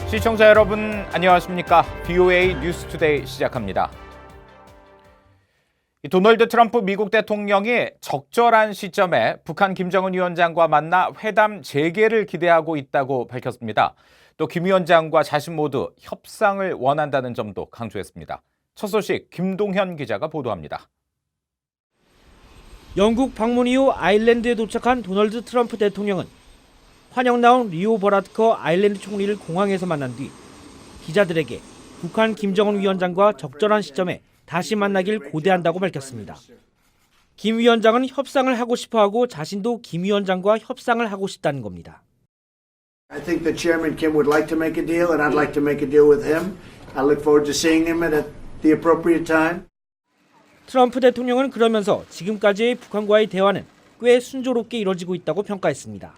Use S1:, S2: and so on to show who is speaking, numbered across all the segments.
S1: 시청자 여러분 안녕하십니까? VOA 뉴스투데이 시작합니다. 도널드 트럼프 미국 대통령이 적절한 시점에 북한 김정은 위원장과 만나 회담 재개를 기대하고 있다고 밝혔습니다. 또 김 위원장과 자신 모두 협상을 원한다는 점도 강조했습니다. 첫 소식 김동현 기자가 보도합니다.
S2: 영국 방문 이후 아일랜드에 도착한 도널드 트럼프 대통령은 환영 나온 리오 버라드커 아일랜드 총리를 공항에서 만난 뒤 기자들에게 북한 김정은 위원장과 적절한 시점에 다시 만나길 고대한다고 밝혔습니다. 김 위원장은 협상을 하고 싶어하고 자신도 김 위원장과 협상을 하고 싶다는 겁니다.
S3: I think that Chairman Kim would like to make a deal, and I'd like to make a deal with him. I look forward to seeing him at the appropriate time.
S2: 트럼프 대통령은 그러면서 지금까지의 북한과의 대화는 꽤 순조롭게 이뤄지고 있다고 평가했습니다.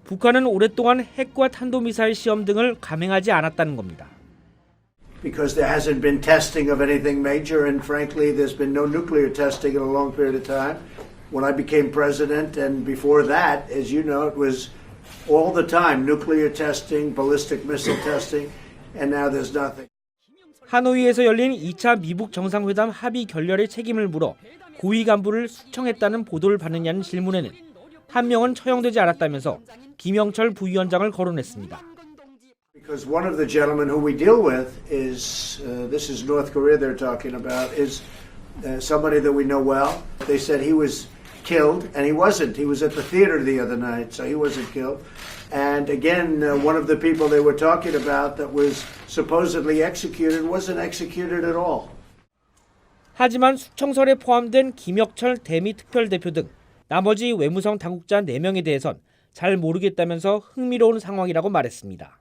S2: 북한은 오랫동안 핵과 탄도미사일 시험 등을 감행하지 않았다는 겁니다.
S3: Because there hasn't been testing of anything major, and frankly, there's been no nuclear testing in a long period of time. When I became president, and before that, as you know, it was all the time nuclear testing, ballistic missile testing, and now there's nothing.
S2: 하노이에서 열린 2차 미북 정상회담 합의 결렬의 책임을 물어 고위 간부를 숙청했다는 보도를 받느냐는 질문에는 한 명은 처형되지 않았다면서 김영철 부위원장을 거론했습니다.
S3: Because one of the gentlemen who we deal with is, this is North Korea they're talking about, is somebody that we know well. They said he was killed, and he wasn't. He was at the theater the other night, so he wasn't killed. And again, one of the people they were talking about that was supposedly executed wasn't executed at all.
S2: 하지만 숙청설에 포함된 김혁철 대미 특별대표 등 나머지 외무성 당국자 4명에 대해선 잘 모르겠다면서 흥미로운 상황이라고 말했습니다.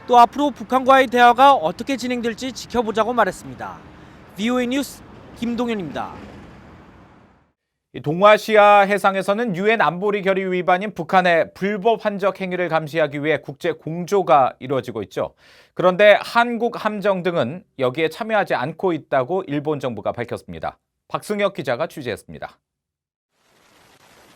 S2: 또 앞으로 북한과의 대화가 어떻게 진행될지 지켜보자고 말했습니다. VOA 뉴스 김동현입니다.
S1: 동아시아 해상에서는 유엔 안보리 결의 위반인 북한의 불법 환적 행위를 감시하기 위해 국제 공조가 이루어지고 있죠. 그런데 한국 함정 등은 여기에 참여하지 않고 있다고 일본 정부가 밝혔습니다. 박승혁 기자가 취재했습니다.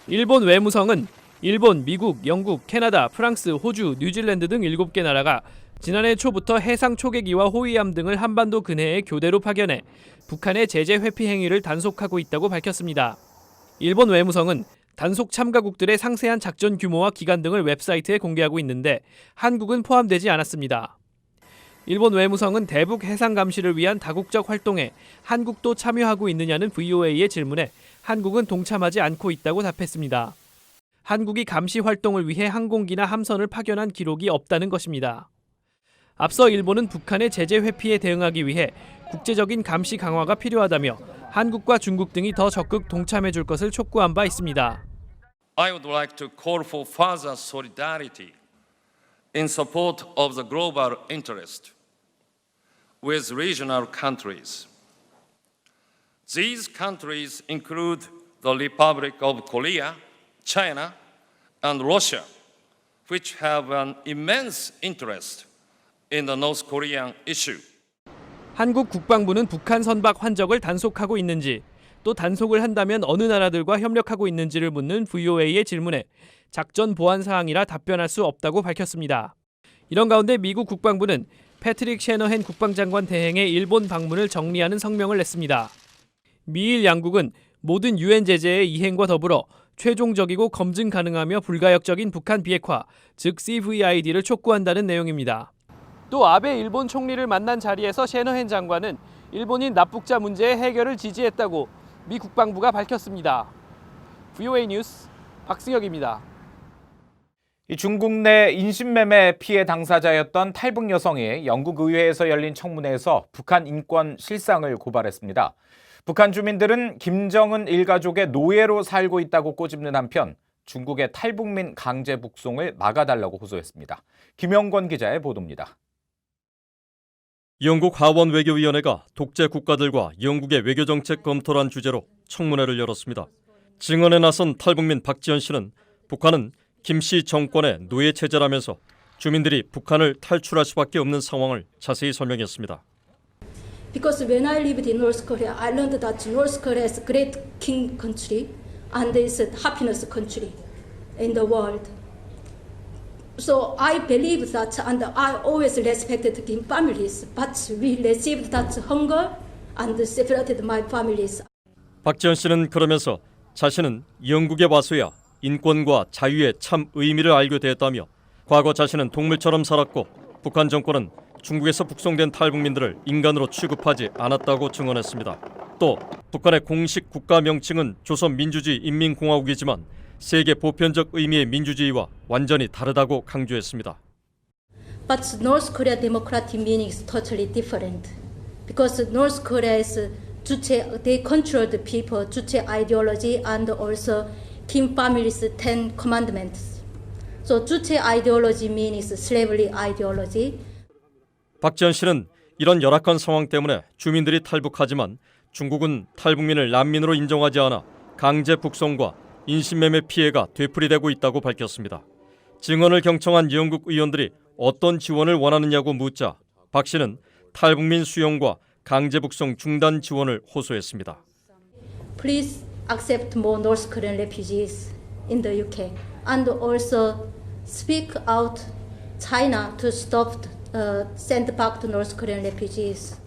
S4: 일본 외무성은 일본, 미국, 영국, 캐나다, 프랑스, 호주, 뉴질랜드 등 7개 나라가 지난해 초부터 해상 초계기와 호위함 등을 한반도 근해에 교대로 파견해 북한의 제재 회피 행위를 단속하고 있다고 밝혔습니다. 일본 외무성은 단속 참가국들의 상세한 작전 규모와 기간 등을 웹사이트에 공개하고 있는데 한국은 포함되지 않았습니다. 일본 외무성은 대북 해상 감시를 위한 다국적 활동에 한국도 참여하고 있느냐는 VOA의 질문에 한국은 동참하지 않고 있다고 답했습니다. 한국이 감시 활동을 위해 항공기나 함선을 파견한 기록이 없다는 것입니다. 앞서 일본은 북한의 제재 회피에 대응하기 위해 국제적인 감시 강화가 필요하다며 한국과 중국 등이 더 적극 동참해 줄 것을 촉구한 바 있습니다.
S5: I would like to call for further solidarity in support of the global interest with regional countries. These countries include the Republic of Korea, China, and Russia, which have an immense interest in the North Korean issue.
S4: 한국 국방부는 북한 선박 환적을 단속하고 있는지, 또 단속을 한다면 어느 나라들과 협력하고 있는지를 묻는 VOA의 질문에 작전 보안 사항이라 답변할 수 없다고 밝혔습니다. 이런 가운데 미국 국방부는 패트릭 셰너헨 국방장관 대행의 일본 방문을 정리하는 성명을 냈습니다. 미일 양국은 모든 유엔 제재의 이행과 더불어 최종적이고 검증 가능하며 불가역적인 북한 비핵화, 즉 CVID를 촉구한다는 내용입니다. 또 아베 일본 총리를 만난 자리에서 셰너헨 장관은 일본인 납북자 문제의 해결을 지지했다고 미 국방부가 밝혔습니다. VOA 뉴스 박승혁입니다.
S1: 중국 내 인신매매 피해 당사자였던 탈북 여성이 영국 의회에서 열린 청문회에서 북한 인권 실상을 고발했습니다. 북한 주민들은 김정은 일가족의 노예로 살고 있다고 꼬집는 한편 중국의 탈북민 강제 북송을 막아달라고 호소했습니다. 김영권 기자의 보도입니다.
S6: 영국 하원 외교위원회가 독재 국가들과 영국의 외교정책 검토란 주제로 청문회를 열었습니다. 증언에 나선 탈북민 박지연 씨는 북한은 김 씨 정권의 노예 체제라면서 주민들이 북한을 탈출할 수밖에 없는 상황을 자세히 설명했습니다.
S7: Because when I lived in North Korea, I learned that North Korea is a great king country and it's a happiness country in the world. So I believe that, and I always respected Kim families, but we received that hunger and separated my families.
S6: 박지원 씨는 그러면서 자신은 영국에 와서야 인권과 자유의 참 의미를 알게 되었다며 과거 자신은 동물처럼 살았고 북한 정권은 중국에서 북송된 탈북민들을 인간으로 취급하지 않았다고 증언했습니다. 또 북한의 공식 국가 명칭은 조선민주주의 인민공화국이지만 세계 보편적 의미의 민주주의와 완전히 다르다고 강조했습니다.
S7: But North Korea democratic meaning is totally different, because North Korea is 주체, they control the people, 주체 ideology, and also Kim family's 10 commandments. So 주체 ideology means slavery ideology.
S6: 박지원 씨는 이런 열악한 상황 때문에 주민들이 탈북하지만 중국은 탈북민을 난민으로 인정하지 않아 강제 북송과 인신매매 피해가 되풀이되고 있다고 밝혔습니다. 증언을 경청한 영국 의원들이 어떤 지원을 원하느냐고 묻자 박 씨는 탈북민 수용과 강제 북송 중단 지원을 호소했습니다.
S7: Please accept more North Korean refugees in the UK, and also speak out China to stop send back to North Korean refugees.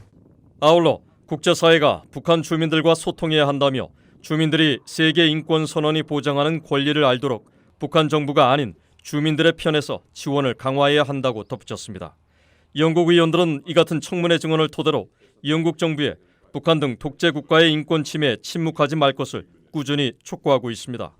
S6: 아울러 국제사회가 북한 주민들과 소통해야 한다며 주민들이 세계 인권 선언이 보장하는 권리를 알도록 북한 정부가 아닌 주민들의 편에서 지원을 강화해야 한다고 덧붙였습니다. 영국 의원들은 이 같은 청문회 증언을 토대로 영국 정부에 북한 등 독재 국가의 인권 침해에 침묵하지 말 것을 꾸준히 촉구하고 있습니다.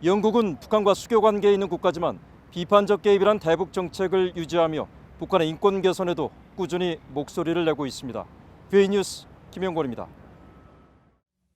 S6: 영국은 북한과 수교 관계에 있는 국가지만 비판적 개입이란 대북 정책을 유지하며 북한의 인권 개선에도 꾸준히 목소리를 내고 있습니다. VA 뉴스 김영권입니다.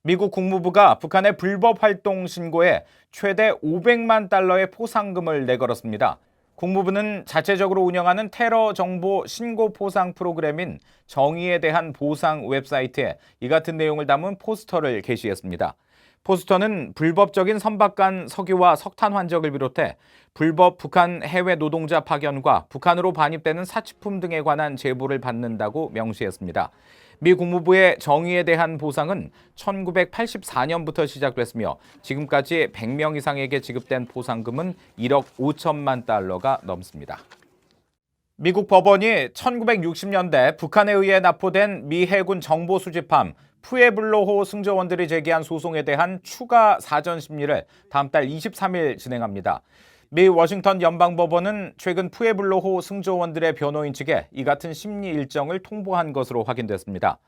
S1: 미국 국무부가 북한의 불법 활동 신고에 최대 500만 달러의 포상금을 내걸었습니다. 국무부는 자체적으로 운영하는 테러 정보 신고 포상 프로그램인 정의에 대한 보상 웹사이트에 이 같은 내용을 담은 포스터를 게시했습니다. 포스터는 불법적인 선박간 석유와 석탄 환적을 비롯해 불법 북한 해외 노동자 파견과 북한으로 반입되는 사치품 등에 관한 제보를 받는다고 명시했습니다. 미 국무부의 정의에 대한 보상은 1984년부터 시작됐으며 지금까지 100명 이상에게 지급된 포상금은 1억 5천만 달러가 넘습니다. 미국 법원이 1960년대 북한에 의해 납포된 미 해군 정보 수집함 푸에블로호 승조원들이 제기한 소송에 대한 추가 사전 심리를 다음 달 23일 진행합니다. 미 워싱턴 연방법원은 최근 푸에블로호 승조원들의 변호인 측에 이 같은 심리 일정을 통보한 것으로 확인됐습니다.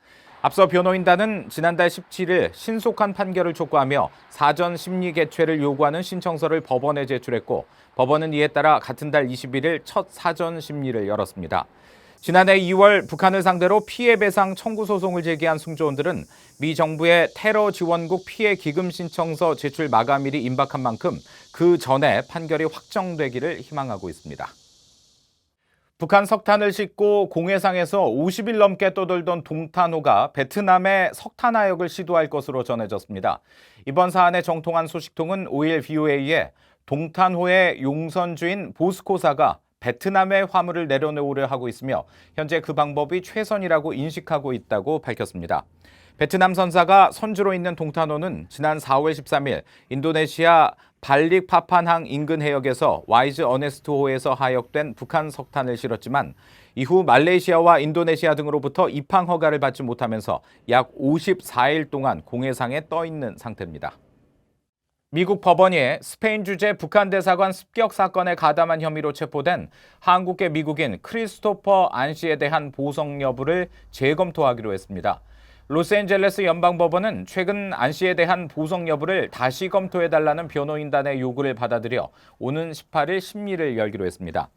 S1: 앞서 변호인단은 지난달 17일 신속한 판결을 촉구하며 사전 심리 개최를 요구하는 신청서를 법원에 제출했고 법원은 이에 따라 같은 달 21일 첫 사전 심리를 열었습니다. 지난해 2월 북한을 상대로 피해 배상 청구 소송을 제기한 승조원들은 미 정부의 테러 지원국 피해 기금 신청서 제출 마감일이 임박한 만큼 그 전에 판결이 확정되기를 희망하고 있습니다. 북한 석탄을 싣고 공해상에서 50일 넘게 떠돌던 동탄호가 베트남의 석탄화역을 시도할 것으로 전해졌습니다. 이번 사안의 정통한 소식통은 5일 VOA에 동탄호의 용선주인 보스코사가 베트남의 화물을 내려놓으려 하고 있으며 현재 그 방법이 최선이라고 인식하고 있다고 밝혔습니다. 베트남 선사가 선주로 있는 동탄호는 지난 4월 13일 인도네시아 발릭파판항 인근 해역에서 와이즈 어네스트호에서 하역된 북한 석탄을 실었지만 이후 말레이시아와 인도네시아 등으로부터 입항 허가를 받지 못하면서 약 54일 동안 공해상에 떠 있는 상태입니다. 미국 법원이 스페인 주재 북한 대사관 습격 사건에 가담한 혐의로 체포된 한국계 미국인 크리스토퍼 안 씨에 대한 보석 여부를 재검토하기로 했습니다. 로스앤젤레스 연방법원은 최근 안 씨에 대한 보석 여부를 다시 검토해달라는 변호인단의 요구를 받아들여 오는 18일 심리를 열기로 했습니다.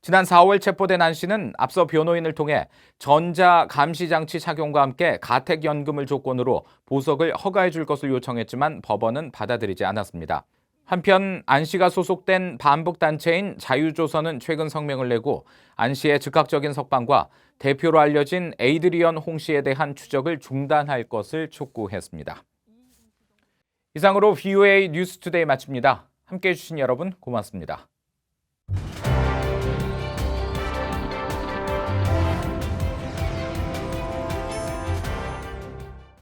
S1: 지난 4월 체포된 안 씨는 앞서 변호인을 통해 전자 감시 장치 착용과 함께 가택연금을 조건으로 보석을 허가해 줄 것을 요청했지만 법원은 받아들이지 않았습니다. 한편 안 씨가 소속된 반북단체인 자유조선은 최근 성명을 내고 안 씨의 즉각적인 석방과 대표로 알려진 에이드리언 홍 씨에 대한 추적을 중단할 것을 촉구했습니다. 이상으로 VOA 뉴스투데이 마칩니다. 함께해 주신 여러분 고맙습니다.